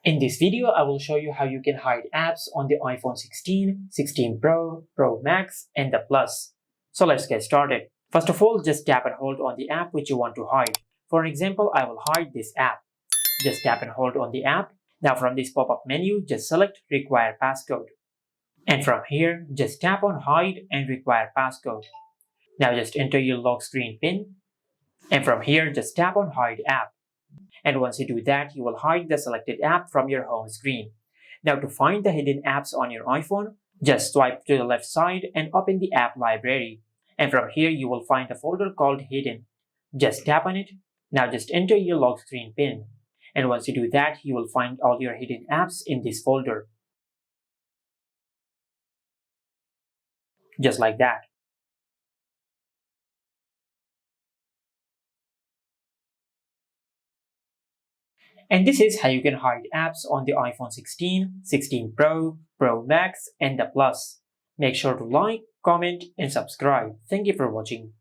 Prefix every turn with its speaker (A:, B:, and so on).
A: In this video, I will show you how you can hide apps on the iPhone 16, 16 Pro, Pro Max, and the Plus. So let's get started. First of all, just tap and hold on the app which you want to hide. For example, I will hide this app. Just tap and hold on the app. Now from this pop-up menu, just select Require Passcode. And from here, just tap on Hide and Require Passcode. Now just enter your lock screen PIN. And from here, just tap on Hide App. And once you do that, you will hide the selected app from your home screen. Now to find the hidden apps on your iPhone, just swipe to the left side and open the app library. And from here, you will find a folder called Hidden. Just tap on it. Now just enter your lock screen PIN. And once you do that, you will find all your hidden apps in this folder. Just like that. And this is how you can hide apps on the iPhone 16, 16 Pro, Pro Max, and the Plus. Make sure to like, comment, and subscribe. Thank you for watching.